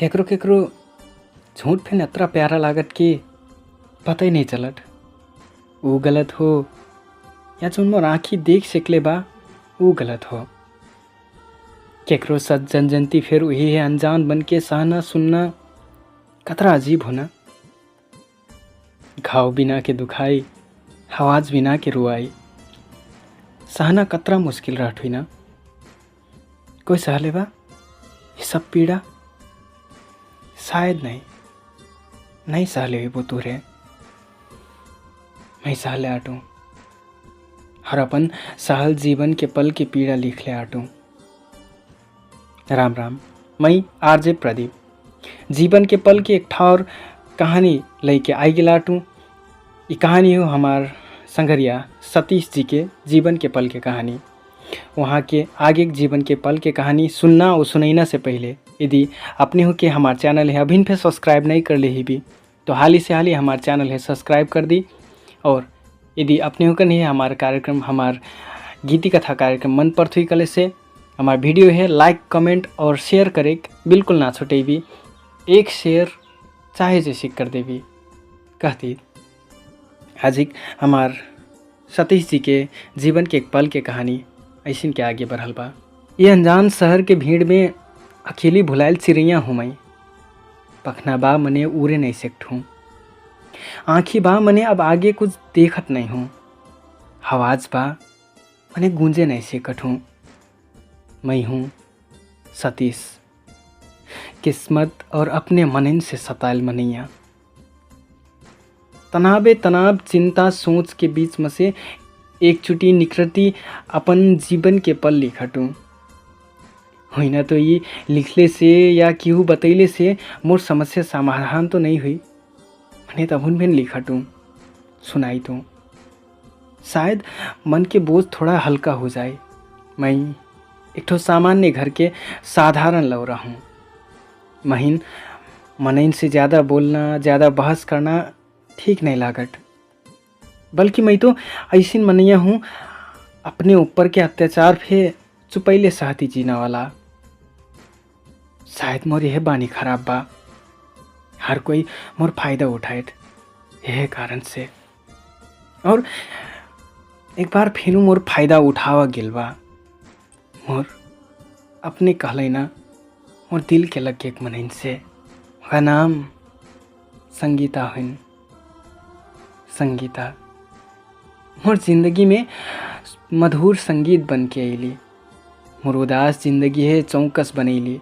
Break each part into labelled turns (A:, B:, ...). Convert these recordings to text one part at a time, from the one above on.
A: केकरो केकरो झूठ फिर अतरा प्यारा लागत कि पता ही नहीं चलत वो गलत हो या जो मोर आँखी देख सकले बा वो गलत हो। केकरो सच जनजनती फिर वही है अनजान बन के सहना सुनना कतरा अजीब होना। घाव बिना के दुखाई आवाज बिना के रुआई सहना कतरा मुश्किल रहत हुई ना। कोई सहले बा ये सब पीड़ा शायद नहीं सहले हुई वो तुरे मैं सहले आटू हर अपन सहल जीवन के पल की पीड़ा लिख ले आटू। राम राम मैं आरजे प्रदीप जीवन के पल की एक ठौर कहानी लेके आई गिलाटू। ये कहानी हो हमार संगरिया सतीश जी के जीवन के पल के कहानी। वहाँ के आगे जीवन के पल के कहानी सुनना और सुनैना से पहले यदि अपने हो के हमारे चैनल है अभी फिर सब्सक्राइब नहीं कर ले ही भी तो हाल ही से हाल ही हमारे चैनल है सब्सक्राइब कर दी। और यदि अपने हो कर नहीं है हमारा कार्यक्रम हमार गीति कथा कार्यक्रम मन पर थुई कले से हमारा वीडियो है लाइक कमेंट और शेयर करे बिल्कुल ना छोटे भी एक शेयर चाहे जैसे कर दे भी कहती हाजिक हमार सतीश जी के जीवन के एक पल के कहानी ऐसिन के आगे बढ़ल बा। ये अनजान शहर के भीड़ में अकेली भुलायल चिड़ैया हूँ मैं। पखना बा मने उड़े नहीं सकत हूँ आँखी बा मने अब आगे कुछ देखत नहीं हूँ। आवाज बा मने गूंजे नहीं सकत हूँ। मैं हूँ सतीश किस्मत और अपने मनन से सतायल मनैया। तनाव चिंता सोच के बीच में से एक चुटी निकलती अपन जीवन के पल लिखटूँ। होइन तो ये लिखले से या केहू बतैले से मोर समस्या समाधान तो नहीं हुई मैंने तबुन भी लिखटूँ सुनाई तो शायद मन के बोझ थोड़ा हल्का हो जाए। मैं एक ठो सामान्य घर के साधारण लौरा हूँ। महीन मनइन से ज़्यादा बोलना ज़्यादा बहस करना ठीक नहीं लागत बल्कि मैं तो ऐसी मनैया हूँ अपने ऊपर के अत्याचार फे चुपैले सहती जीना वाला। शायद मोर यह बानी खराब बा हर कोई मोर फायदा उठाए यह कारण से और एक बार फिर मोर फायदा उठावा गिल बा। मोर अपने कहले ना मोर दिल के लग एक मनइन से का नाम संगीता हुई। संगीता मोर जिंदगी में मधुर संगीत बन के अली। मोर उदास जिंदगी है चौकस बनैली।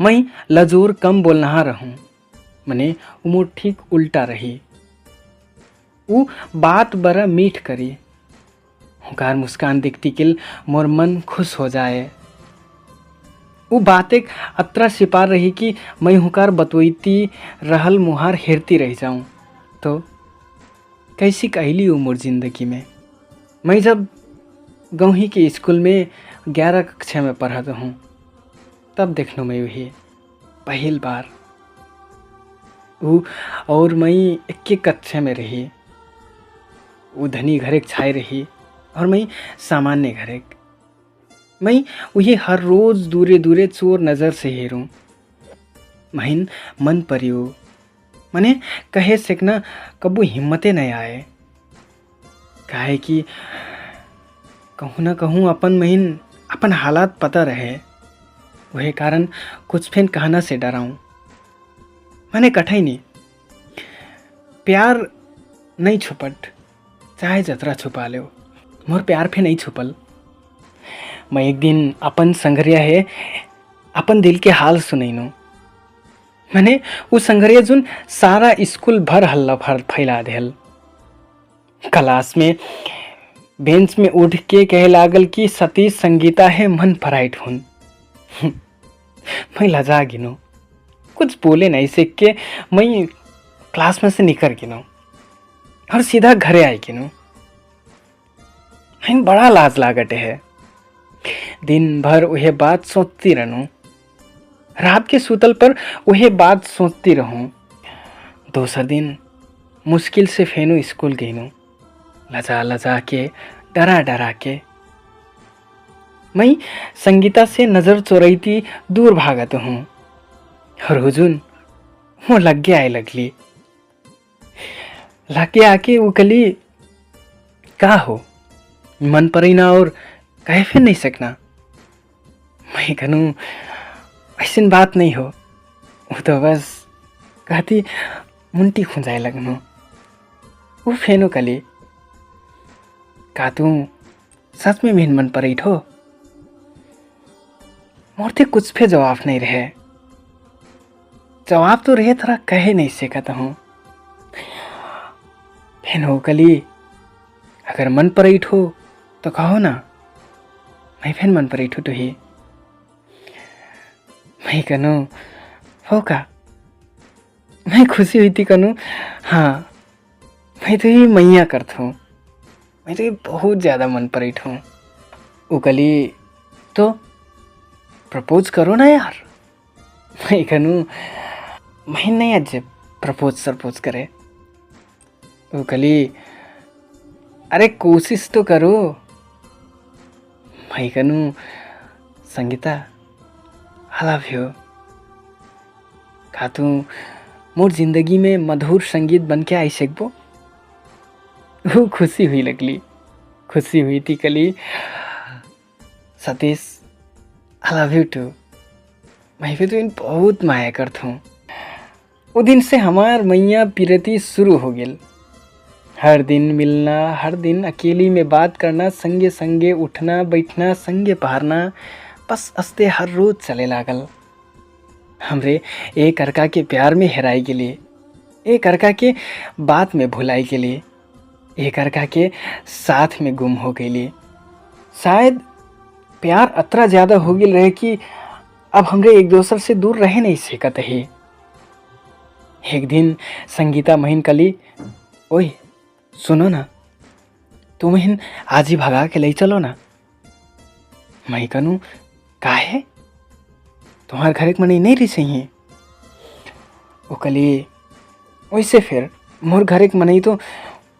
A: मैं लजोर कम बोलना रहूँ मने मोर ठीक उल्टा रही। वो बात बड़ा मीठ करी हुकार मुस्कान दिखती किल मोर मन खुश हो जाए। वो बातें अतरा सिपार रही कि मैं हुकार बतोईती रहल मुहार हेरती रह जाऊँ तो कैसी कहली वो मोर जिंदगी में। मैं जब गाँव ही के स्कूल में 11 कक्षा में पढ़ता हूँ तब देखनो मैं वही पहली बार वो और मैं 21 कक्षा में रही। वो धनी घर एक छाए रही और मैं सामान्य घर एक। मैं वही हर रोज दूरे दूरे चोर नज़र से हेरूँ। महीन मन परियो मने कहे सकना कबू हिम्मते नहीं आए काहे कि कहूँ ना कहूँ अपन महीन अपन हालात पता रहे वही कारण कुछ फिर कहना से डराऊँ। मैंने कठै नहीं प्यार नहीं छुपट चाहे जतरा छुपा लो मोर प्यार फिर नहीं छुपल। मैं एक दिन अपन संगरिया है अपन दिल के हाल सुनैनो मैंने वो संगरिया जुन सारा स्कूल भर हल्ला भर फैला देल। क्लास में बेंच में उठ के कहे लागल कि सतीश संगीता है मन पराइट हुन। मैं लजा गिनो कुछ बोले नहीं सीख के मैं क्लास में से निकल गिनो और सीधा घरे आई गिनो। मैं बड़ा लाज लागटे है दिन भर वह बात सोचती रहूं रात के सुतल पर वह बात सोचती रहूं। दूसर दिन मुश्किल से फेनु स्कूल गईनु लजा लजा के डरा डरा के। मैं संगीता से नज़र चोरैती दूर भागत हूँ और हुजून वो लगे आए लगली। लगे आके वो कली का हो मन पर ना और कहे फिर नहीं सकना। मैं कहूँ ऐसी बात नहीं हो, वो तो बस कहती मुंटी खुंजाए लगनो। वो फेनो कली का तू सच में मेन मन पर हो। मोरते कुछ पे जवाब नहीं रहे। जवाब तो रहे थोड़ा कहे नहीं सकता हूँ। फेनो कली अगर मन पर हो तो कहो ना, मैं फिर मन पर तो ही मैं कनु हो का। मैं खुशी हुई थी कनु। हाँ मैं तो ये मैया करता हूँ, मैं तो ये बहुत ज़्यादा मन पर हूँ। उकली तो प्रपोज करो ना यार। मैं कनु मैं नहीं आज प्रपोज करे। उकली अरे कोशिश तो करो। मैं कनु संगीता आई लव यू। का तू मोर जिंदगी में मधुर संगीत बन के आई सकबो। वो खुशी हुई लगली, खुशी हुई थी Kali. Satish I love you too. मैं भी तो इन बहुत माया करता हूँ। वो दिन से हमार मैया पीरती शुरू हो गई। हर दिन मिलना, हर दिन अकेली में बात करना, संगे संगे उठना बैठना, संगे पहरना, बस अस्ते हर रोज चले लागल। हमरे एक अर्का के प्यार में हेराई के लिए, एक अर्का के बात में भुलाई के लिए, एक अर्का के साथ में गुम हो गई लिए। शायद प्यार अतरा ज़्यादा हो गई रहे कि अब हमरे एक दूसरे से दूर रह नहीं सकते ही। एक दिन संगीता महीन कली, ओए सुनो ना, तुम हिन आज ही भगा के ले चलो ना। मैं कनु काहे, तुम्हारे घर एक मनी नहीं रही सही। वो कली वैसे फिर मोर घर एक मनई तो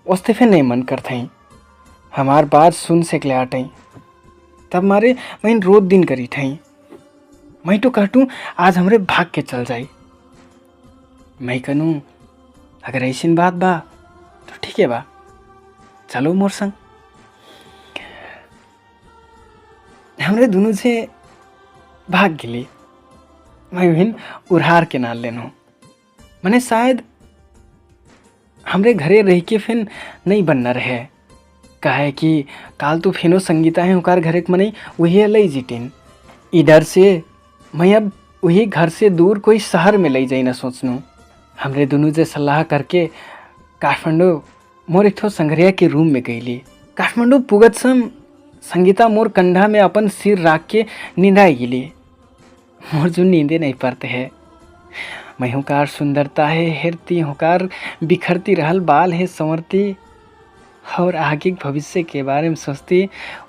A: उसते फिर नहीं मन करता ही। हमार बात सुन से ले आटई तब मारे मैं रोज दिन करी थई। मैं तो कहटूँ आज हमरे भाग के चल जाई। मैं कनु अगर ऐसी बात बा तो ठीक है बा, चलो मोर संग। हमरे दोनों से भाग गिली। मैं विभिन्न उड़ार के नाल लेनो मने शायद हमरे घरे रह के फिर नहीं बनना रहे। काहे कि काल तो फिनो संगीता है उकार घरे के मने वही लई जिटिन। इधर से मैं अब वही घर से दूर कोई शहर में ले जाई ना सोचनू। हमरे दोनों से सलाह करके काठमांडू मोर एक ठो संगरिया के रूम में गईली। काठमांडू पुगत सम संगीता मोर कंधा में अपन सिर रख के नींदाई गिली। मोर जो नींदे नहीं पड़ते है। मैं हुकार सुंदरता है हेरती, हुकार बिखरती रहल बाल है संवरती, और आगे भविष्य के बारे में सोचती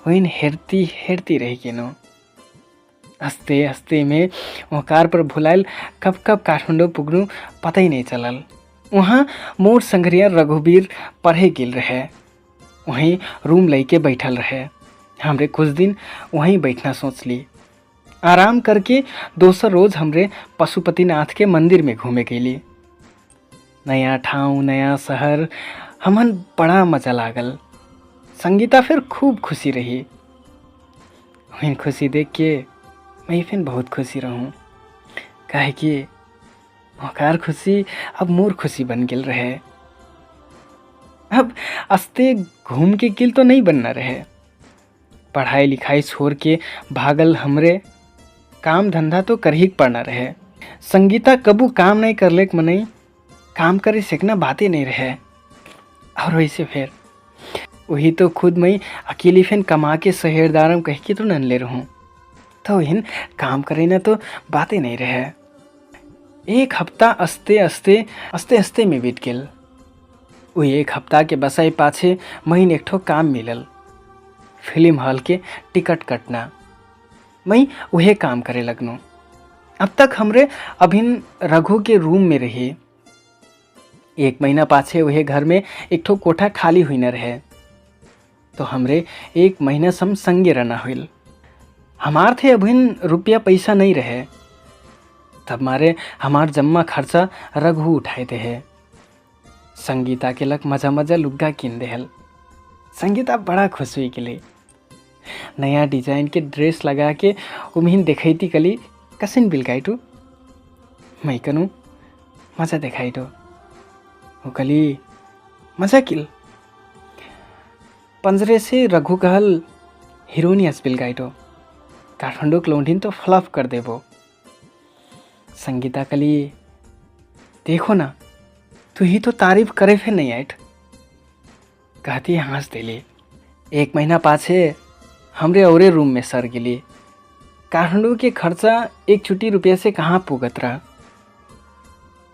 A: वही हेरती हेरती रही के नो। हंसते हंसते में हुकार पर भुलाइल कब कब काठमांडू पुगनू पता ही नहीं चलल। वहाँ मोर संगरिया रघुवीर पढ़े गिल रहे, वहीं रूम लेके बैठल रहे। हमरे कुछ दिन वहीं बैठना सोच ली। आराम करके दोसर रोज हमरे पशुपतिनाथ के मंदिर में घूमे गेली। नया ठाव नया शहर हमन बड़ा मजा लागल। संगीता फिर खूब खुशी रही। वहीं खुशी देख के मैं फिर बहुत खुशी रहूँ। काहे कि ओकार खुशी अब मोर खुशी बन गेल रहे। अब अस्ते घूम के गिल तो नहीं बनना रहे। पढ़ाई लिखाई छोड़ के भागल हमरे काम धंधा तो कर ही पड़ना रहे। संगीता कबू काम नहीं कर ले मनई, काम करे सीखना बातें नहीं रहे। और वैसे फिर वही तो खुद मैं अकेली फिर कमा के शहरदारम कह के तो नन ले रहूँ, तो वही काम करे ना तो बातें नहीं रहे। एक हफ्ता अस्ते अस्ते में बीत गेल। वही एक हफ्ता के बसाई पाछे महीन एक ठो काम मिलल, फिल्म हॉल के टिकट कटना। मैं वही काम करे लगनू। अब तक हमरे अभिन रघु के रूम में रही। एक महीना पाछे वही घर में एक ठो कोठा खाली हुई न रहे, तो हमरे एक महीना सम संगे रहना हुई। हमार थे अभिन रुपया पैसा नहीं रहे। तब मारे हमार जम्मा खर्चा रघु उठाए थे है। संगीता के लग मजा मजा लुग्गा किन देहल। संगीता बड़ा खुश हुई के लिए नया डिजाइन के ड्रेस लगा के उम्हीन देखती कली कसिन बिलगाइटू मैं कनु मजा देखाइटो वो कली मजा किल पंजरे से रघु कहल हीरोनियस बिलगाइटो काठमांडू लौंडीन तो फ्लफ कर देवो। संगीता कली देखो ना तू ही तो तारीफ करे फिर नहीं आठ कहती हंस देली। 1 महीना पाछे हमरे औरे रूम में सर गेली। काठमांडू के खर्चा 1 छुट्टी रुपये से कहाँ पुगत रहा।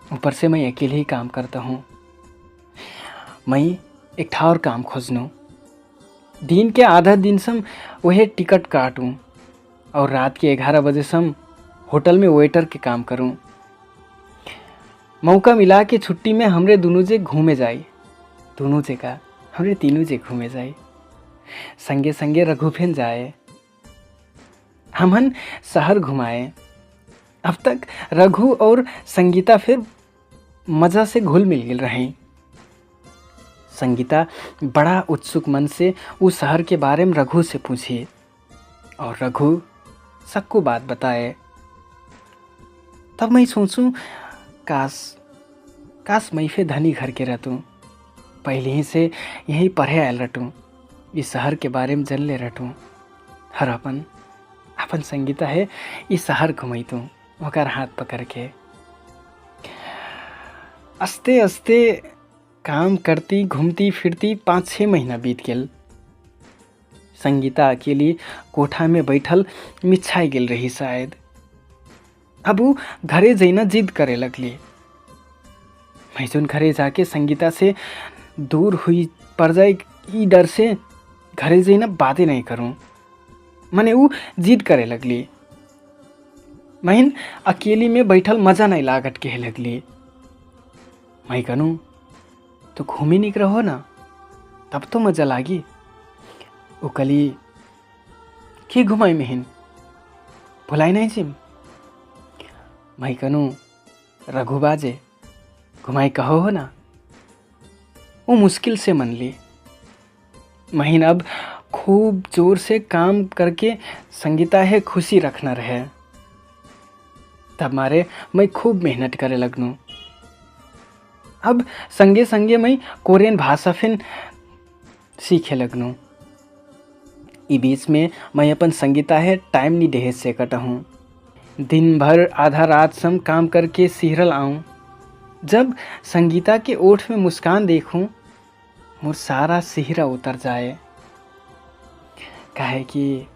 A: ऊपर से मैं अकेले ही काम करता हूँ। मैं एक ठा और काम खोजनू दिन के आधा दिन सम वही टिकट काटूँ और रात के 11 बजे सम होटल में वेटर के काम करूँ। मौका मिला के छुट्टी में हमरे दोनों जे घूमे जाए दोनों जे का हमरे तीनों जे घूमे जाए संगे संगे रघु फिन जाए हमन शहर घुमाए। अब तक रघु और संगीता फिर मज़ा से घुल मिल गिल रहे। संगीता बड़ा उत्सुक मन से उस शहर के बारे में रघु से पूछी और रघु सबको बात बताए। तब मैं सोचूं काश मैं फिर धनी घर के रहतूँ पहले ही से यहीं पढ़े आयल रटूँ इस शहर के बारे में जन ले रटूँ हर अपन संगीता है इस शहर घुमैतूँ ओकर हाथ पकड़ के। आस्ते आस्ते काम करती घूमती फिरती 5-6 महीना बीत गेल। संगीता अकेली कोठा में बैठल मिच्छाई गेल रही शायद। अब वो घरे जैना जिद करे लगली। मैं जोन घरे जाके संगीता से दूर हुई पड़ जाए ई डर से घरे जैना बातें नहीं करूं। मने वो जिद करे लगली। मैं अकेली में बैठल मजा नहीं लागत कहे लगली। मैं कहूँ तो घूमी निक रहो ना तब तो मजा लागी। वो कली के घुमाई मेहन भुलाई नहीं जिम। मैं कहूँ रघु बाजे घुमाई कहो हो ना। वो मुश्किल से मन ली। महीन अब खूब जोर से काम करके संगीता है खुशी रखना रहे। तब मारे मैं खूब मेहनत करे लगनू। अब संगे संगे मैं कोरियन भाषा फिन सीखे लगनू। ई बीच में मैं अपन संगीता है टाइम नहीं देहे से कटा हूँ। दिन भर आधा रात सम काम करके सिहरल आऊँ। जब संगीता के ओठ में मुस्कान देखूं मोर सारा सिहरा उतर जाए। काहे कि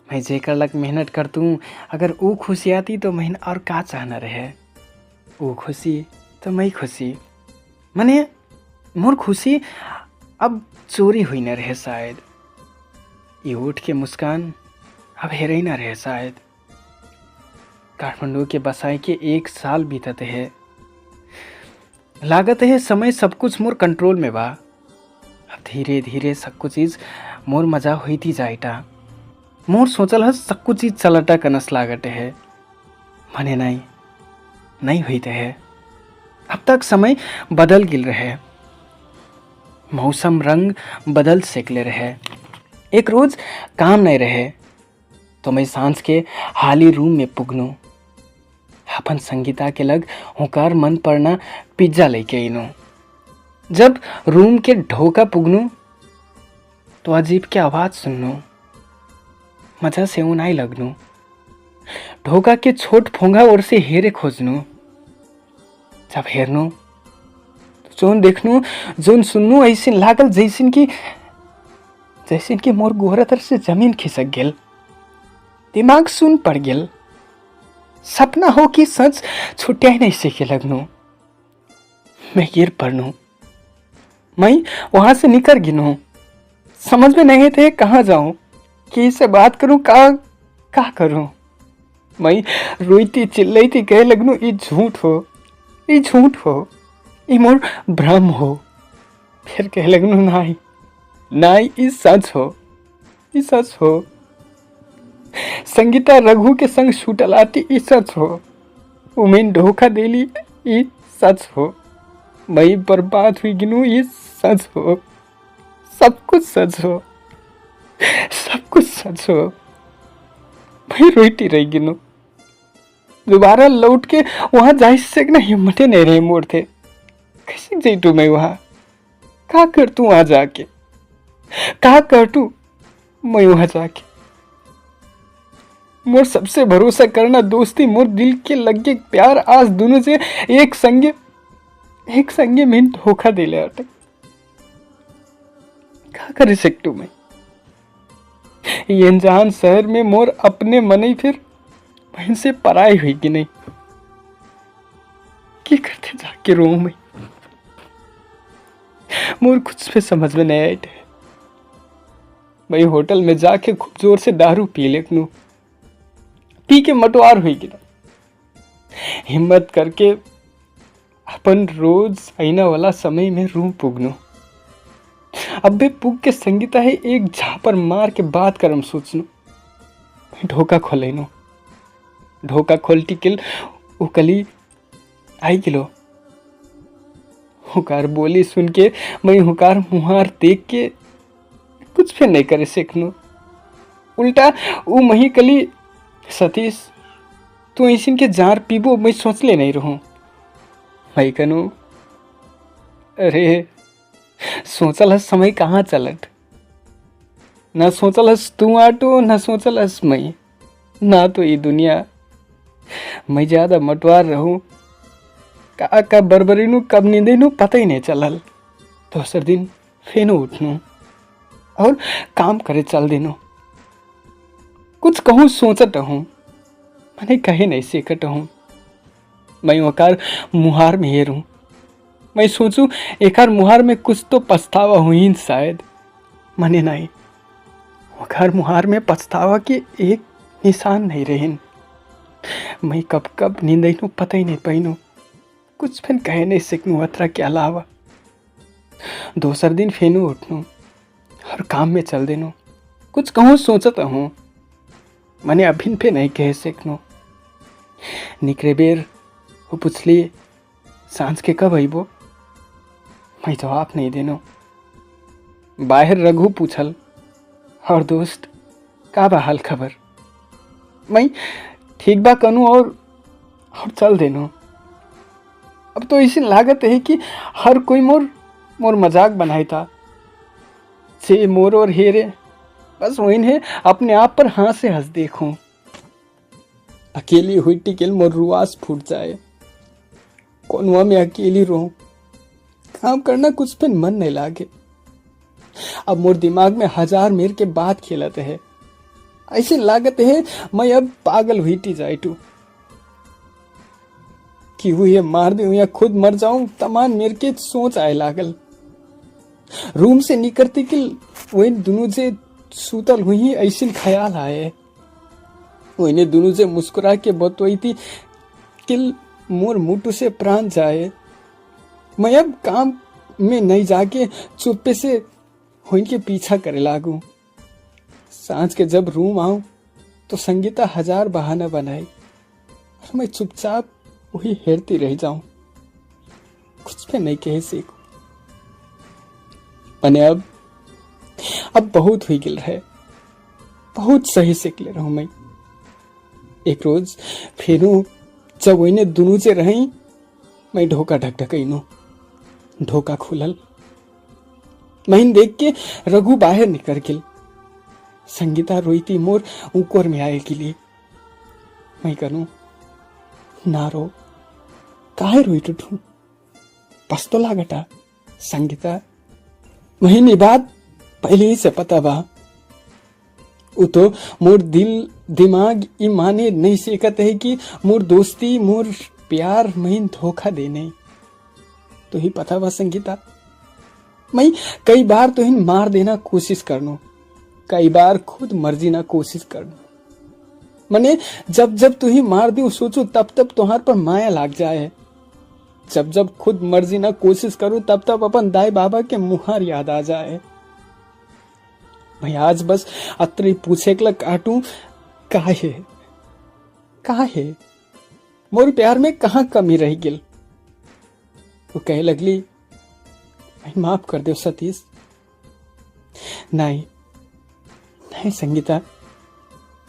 A: मैं जेकर लग मेहनत करतूँ अगर वो खुशी आती तो मैं और का चाहना रहे। वो खुशी तो मैं खुशी मने मोर खुशी अब चोरी हुई न रहे शायद। ये ओठ के मुस्कान अब हेरे ही न रहे शायद। काठमांडू के बसाई के 1 साल बीतते है। लागत है समय सब कुछ मोर कंट्रोल में बा। अब धीरे धीरे सब कुछ चीज़ मोर मजा हुई थी जाइटा। मोर सोचल है सब कुछ चीज़ चलटा कनस लागत है मने नहीं हुई है। अब तक समय बदल गिल रहे। मौसम रंग बदल सेकले रहे। एक रोज काम नहीं रहे तो मैं सांझ के हाली रूम में पुगनू। अपन संगीता के लग हुकार मन पड़ना पिज्जा लेके इनो। जब रूम के ढोका पुगनू तो अजीब की आवाज सुननू। मजा से ऊन आई लगनू। ढोका के छोट फोंगा और से हेरे खोजनू। जब हेरनू जोन देखनू जोन सुननू ऐसे लागल जैसिन की मोर गोहरतर से जमीन खिसक गेल। दिमाग सुन पड़ गेल। सपना हो कि सच छुट्टिया ही नहीं सीखे लगनू। मैं गिर पड़नू। मैं वहां से निकल गिनू। समझ में नहीं थे कहाँ जाऊं कि इससे बात करूं का करूं। मैं रोईती चिल्लाईती कहे लगनू ये झूठ हो ये मोर भ्रम हो। फिर कहे लगनू नहीं ये सच हो। संगीता रघु के संग छूटल आती ये सच हो। उमें धोखा देली, ये सच हो। मैं बर्बाद हुई गिनू, ये सच हो। सब कुछ सच हो, सब कुछ सच हो। मैं रोईटी रही गिनू। दोबारा लौट के वहां जा सकना हिम्मते नहीं रहे मोर थे। कैसे जैतू मैं वहां? का कर तू वहां जाके? का कर तू मैं वहां जाके? मोर सबसे भरोसा करना दोस्ती, मोर दिल के लगे प्यार, आज दोनों से एक संगे में धोखा दे ले अटक। क्या कर सकतू मैं? ये अनजान शहर में मोर अपने मन ही फिर बहन से पराई हुई कि नहीं? क्या करते जाके रो मैं? मोर कुछ भी समझ में नहीं आए। मैं होटल में जाके खूब जोर से दारू पी लेकनू, पी के मटवार हुई गिरा। हिम्मत करके अपन रोज आईना वाला समय में रूम पुगनो। अब भी पुग के संगीता है एक झापर मार के बात करम सोचनो। ढोका खोलेनो, ढोका खोलती किल उकली आई किलो। हुकार बोली सुन के मैं हुकार मुहार देख के कुछ भी नहीं करे सकनू। उल्टा वो मही कली, सतीश तू ऐसिन के जार पीबो मैं सोच ले नहीं रहूं। मैं कनु अरे सोचल हस समय कहाँ चलत। ना सोचल हस तू आटो, ना सोचल हस मैं, ना तो ये दुनिया। मैं ज्यादा मटवार रहूं, का बरबरीनु कब नींदेनु पता ही नहीं चलल। दूसर दिन फेनो उठनू और काम करे चल देनो। कुछ कहूँ सोचत हूँ, मैंने कहे नहीं सीखत हूँ। मैं वकार मुहार में हेरूं, मैं सोचूं एकार मुहार में कुछ तो पछतावा हुई शायद। मने नहीं, वकार मुहार में पछतावा के एक निशान नहीं रहेन। मैं कब कब नींदनु पता ही नहीं पैनु, कुछ फिर कहे नहीं सकनू अतरा के अलावा। दूसर दिन फेनु उठनू और काम में चल देनो। कुछ कहूँ सोचत हूँ, मने अभिन पे नहीं कह सकनू। निकरे बेर वो पूछली सांझ के कब आईबो? मैं जवाब नहीं देनो। बाहर रघु पूछल और दोस्त का बा हाल खबर? मैं ठीक बा कनु और चल देनो। अब तो इसी लागत है कि हर कोई मोर मजाक बनाई था। से मोर और हेरे बस वही है अपने आप पर हाथ से हंस देखूं। अकेली हुई टिकल मोर रुआस फूट जाए। कोनवा में अकेली रहूं, काम करना कुछ पे मन नहीं लागे। अब मोर दिमाग में हजार मेर के बात खेलते है। ऐसी लागत है मैं अब पागल हुई टी जाए टू कि वो ये मार दे या खुद मर जाऊं। तमाम मेर के सोच आए लागल। रूम से निकलती कि वही दोनों से सूतल हुई ऐसी ख्याल आए। वही दोनों से मुस्कुरा के बतवाई थी कि मोर मुटु से प्राण जाए। मैं अब काम में नहीं जाके चुप्पे से उनके पीछा करे लागू। सांझ के जब रूम आऊं तो संगीता हजार बहाना बनाई और मैं चुपचाप वही हेरती रह जाऊं, कुछ भी नहीं कह सकूं। मैंने अब बहुत हुई गिल रहे, बहुत सही से क्लियर हूं मैं। एक रोज फिर जब वही दोनों से रही, मैं ढोका ढकढकैनो। ढोका खुलल, मैं देख के रघु बाहर निकल गिल। संगीता रोईती मोर ऊपर में आए के लिए। मैं करूं ना रो, काहे रोई टूटू? बस तो लागटा संगीता, महीने बाद पहले ही से पता बा। वो तो मोर दिल दिमाग ई माने नहीं सीखत है कि मोर दोस्ती मोर प्यार महीन धोखा देने। तो ही पता बा संगीता, मैं कई बार तो हिन मार देना कोशिश करनो, कई बार खुद मर्जी ना कोशिश करनो। मने जब जब तू ही मार दी सोचो तब तब तुम्हार पर माया लाग जाए। जब जब खुद मर्जी ना कोशिश करूं तब तब अपन दाई बाबा के मुहार याद आ जाए। मैं आज बस अत्री पूछे के काटू काहे मोर प्यार में कहाँ कमी रह गिल। वो कहे लगली, माफ कर दो सतीश। नहीं नहीं संगीता,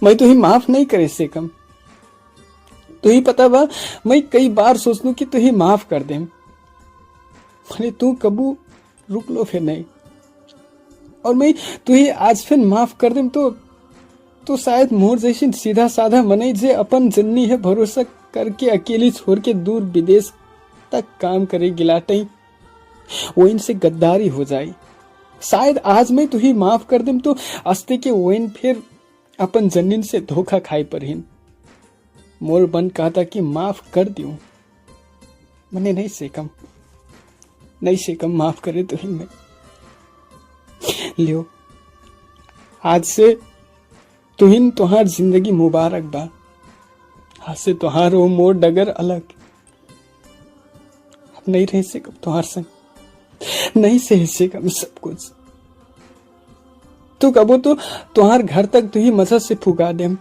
A: मैं तुही माफ नहीं करे से कम। तुही पता बा, मैं कई बार सोच लू कि तुही माफ कर दे, मने तू कबू रुक लो फिर नहीं। और मैं तुही आज फिर माफ कर दे तो शायद मोर जैसी सीधा साधा मने जे अपन जन्नी है भरोसा करके अकेली छोड़ के दूर विदेश तक काम करे गिलाटे, वो इनसे गद्दारी हो जाए। शायद आज मैं तुही माफ कर दे तो अस्ते के वोइन फिर अपन जन्नीन से धोखा खाई परहीन। मोर बन कहता कि माफ कर दूं, मने नहीं से कम माफ करे तुहिन में। लियो आज से तुहिन तुहार जिंदगी मुबारक बा। आज से तुहार वो मोर डगर अलग। अब नहीं रह से कम तुहार संग, नहीं सह से कम सब कुछ। तू कबो तो तुहार घर तक तू ही मजा से फुगा देम,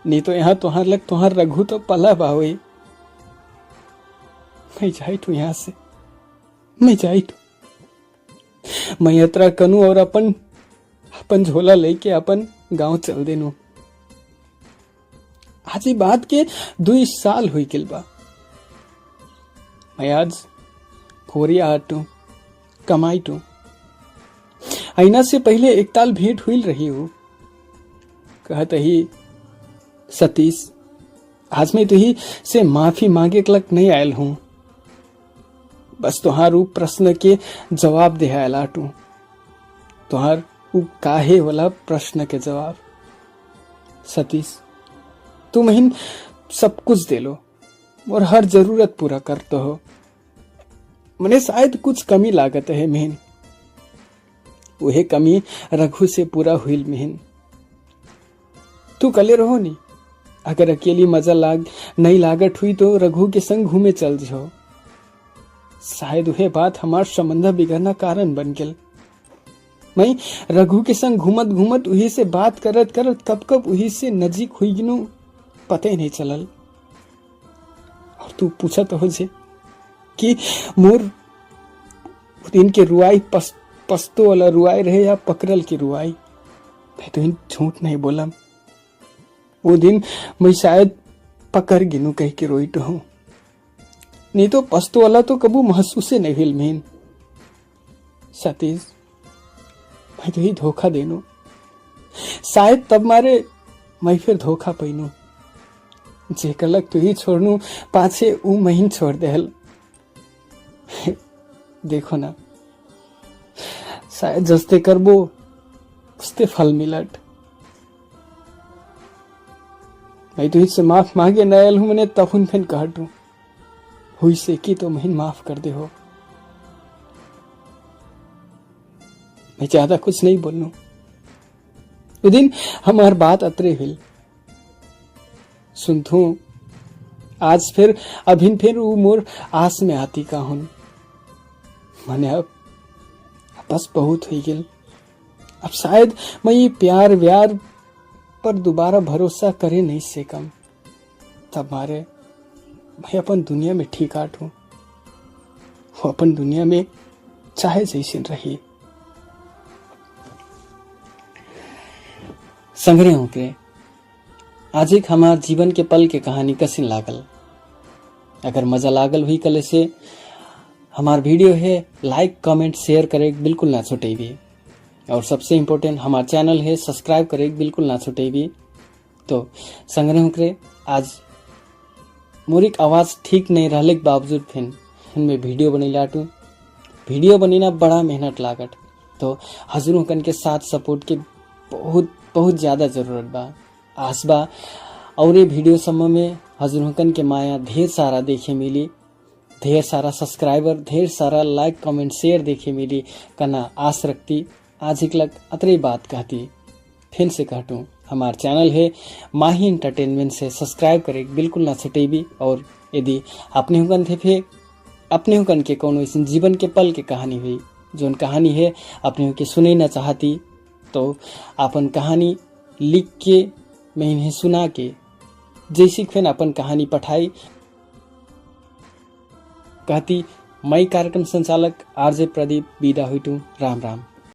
A: नहीं तो यहाँ तुहार लग तुहार रघु तो पला बावे। मैं जाई तू यहाँ से, मैं जाई तू। मैं यात्रा कनू और अपन झोला लेके अपन गांव चल देनू। आज ही बात के 2 साल हुई किल बा। मैं आज खोरिया हटू कमाई टू। आईना से पहले एक ताल भेंट हुई रही हूँ। कहत ही सतीश, आज मैं तुही से माफी मांगे लग नहीं आयल हूं, बस तुहार ऊ प्रश्न के जवाब दे आयला टू। तुहार ऊ काहे वाला प्रश्न के जवाब। सतीश, तू महीन सब कुछ दे लो और हर जरूरत पूरा करते हो। मने शायद कुछ कमी लागत है महीन, वह कमी रघु से पूरा हुई महीन। तू कले रहो नहीं, अगर अकेली मजा नहीं लागत हुई तो रघु के संग घूमे चल जाओ। शायद वह बात हमार संबंध बिगड़ना कारण बन गल। मैं रघु के संग घूमत वही से बात करत कब वही से नजीक हुई गिनू पता ही नहीं चलल। और तू पूछत हो जे कि मोर दिन के रुआई पस्तो वाला रुआई रहे या पकड़ल की रुआई। मैं तो झूठ नहीं बोला। वो दिन मैं शायद पकड़ गिनू कह के रोई तो हूं, नहीं तो पस्तो वाला तो कबू महसूस नहीं हिल मेन। सतीश, मैं तो ही धोखा देनू, शायद तब मारे मैं फिर धोखा पैनू। जे कलक तू ही छोड़नू पाछे ऊ महीन छोड़ देहल। देखो ना, शायद जस्ते करबो उसते फल मिलट। मैं तो इससे माफ मांगे न आयल हूं, मैंने तफुन फिन कहटू हुई से की तो महीन माफ कर दे हो। मैं ज्यादा कुछ नहीं बोलूं। वो दिन हमार बात अतरे हिल सुनथू। आज फिर अभिन फिर वो मोर आस में आती का हूं। मैंने अब बस बहुत हुई गिल। अब शायद मैं ये प्यार व्यार पर दोबारा भरोसा करे नहीं से कम। तब मारे मैं अपन दुनिया में ठीक आठ हूं, वो अपन दुनिया में चाहे जैसी रही। संग्रह होके आज एक हमार जीवन के पल के कहानी कसिन लागल। अगर मजा लागल हुई कल से हमार वीडियो है लाइक कमेंट शेयर करे बिल्कुल ना छुटेगी। और सबसे इम्पोर्टेंट हमार चैनल है सब्सक्राइब करे बिल्कुल ना छुटेगी। तो संग्रह करे आज मोरिक आवाज ठीक नहीं रहले के बावजूद फिर मैं वीडियो बनी लाटू। वीडियो बनीना बड़ा मेहनत लागत, तो हजरों कन के साथ सपोर्ट के बहुत बहुत ज्यादा जरूरत बा। आस बा और ये वीडियो सम्म में हजरों कन के माया ढेर सारा देखे मिली, ढेर सारा सब्सक्राइबर, ढेर सारा लाइक कमेंट शेयर देखे मिली। कना आस रखती आज एक लग अतरी बात कहती फिर से कहटूँ। हमार चैनल है माही एंटरटेनमेंट से सब्सक्राइब करे बिल्कुल ना छुटेबी। और यदि अपने हुकन थे फिर अपने हुकन के कौन ऐसी जीवन के पल के कहानी हुई जोन कहानी है अपने के सुने ना चाहती, तो अपन कहानी लिख के मैं इन्हें सुना के जैसी फेन अपन कहानी पठाई। कहती मैं कार्यक्रम संचालक आरजे प्रदीप विदा हुइटु। राम राम।